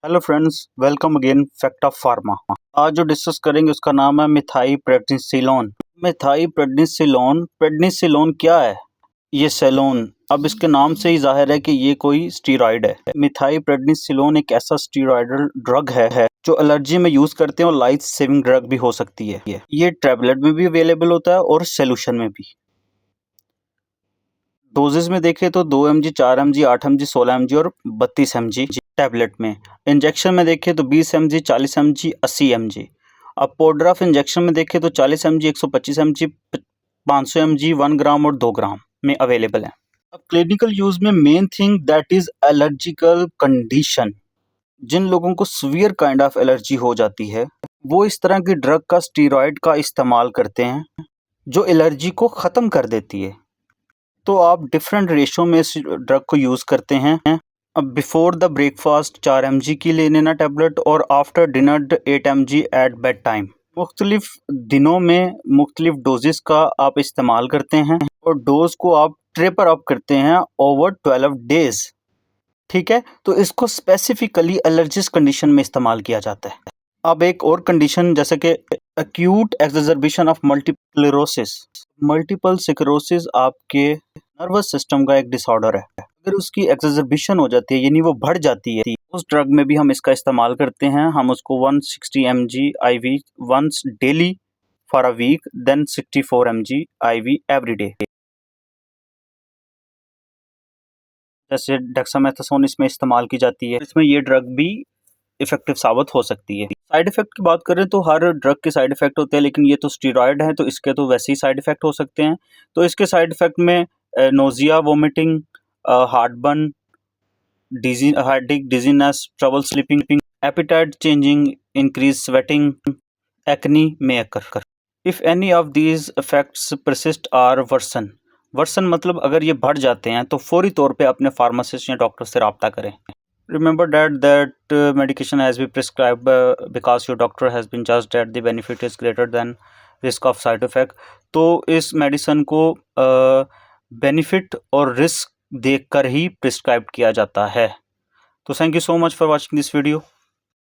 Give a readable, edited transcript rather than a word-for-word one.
Hello friends, welcome again fact of pharma. आज जो discuss करेंगे उसका नाम है मिथाइलप्रेडनिसोलोन। प्रेडनिसोलोन क्या है? ये सेलोन। अब इसके नाम से ही जाहिर है कि ये कोई स्टीरॉयड है। मिथाइलप्रेडनिसोलोन एक ऐसा स्टीरॉयडल ड्रग है जो एलर्जी में यूज करते हैं और लाइफ सेविंग ड्रग भी हो सकती है। ये टैबलेट में भी अवेलेबल होता है और सोल्यूशन में भी। डोजेज में देखें तो 2 mg, 4 mg, 8 mg, 16 mg और 32 mg टैबलेट में। इंजेक्शन में देखें तो 20 mg, 40 mg, 80 mg। अब पाउडर ऑफ इंजेक्शन में देखें तो 40 mg, 125 mg, 500 mg, 1 ग्राम और 2 ग्राम में अवेलेबल है। अब क्लिनिकल यूज में main thing that is allergical condition. जिन लोगों को सीवियर काइंड ऑफ एलर्जी हो जाती है वो इस तरह की ड्रग का स्टीरॉयड का इस्तेमाल करते हैं जो एलर्जी को ख़त्म कर देती है। तो आप डिफरेंट रेशो में इस ड्रग को यूज़ करते हैं। अब बिफोर द ब्रेकफास्ट 4 mg की ले लेना टैबलेट और after dinner 8 mg at bed time. मुख्तलिफ दिनों में मुख्तलिफ डोजेस का आप इस्तेमाल करते हैं और डोज को आप ट्रिपर अप करते हैं ओवर 12 डेज। ठीक है, तो इसको स्पेसिफिकली एलर्जिस कंडीशन में इस्तेमाल किया जाता है। अब एक और कंडीशन जैसे कि acute exacerbation of multiple sclerosis. Multiple sclerosis आपके नर्वस सिस्टम का एक डिसऑर्डर है। अगर उसकी एक्सर्बिशन हो जाती है यानी वो बढ़ जाती है, उस ड्रग में भी हम इसका इस्तेमाल करते हैं। हम उसको 160 mg IV once daily for a week, then 64 mg IV every day. जैसे डेक्सामेथासोन इसमें इस्तेमाल की जाती है, इसमें ये ड्रग भी इफेक्टिव साबित हो सकती है। साइड इफेक्ट की बात करें तो हर ड्रग के साइड इफेक्ट होते हैं, लेकिन ये तो स्टीरॉयड है तो इसके तो वैसे ही साइड इफेक्ट हो सकते हैं। तो इसके साइड इफेक्ट में nausea, vomiting, heartburn, headache, dizziness, trouble sleeping, appetite changing, increase sweating, acne में occur. If any of these effects persist or worsen मतलब अगर ये बढ़ जाते हैं तो फौरी तौर पे अपने फार्मासिस्ट या डॉक्टर से रब्ता करें। Remember that medication has been prescribed because your doctor has been judged that the benefit is greater than risk of side effect. तो इस मेडिसिन को बेनिफिट और रिस्क देखकर ही प्रिस्क्राइब किया जाता है। तो thank you so much for watching this video.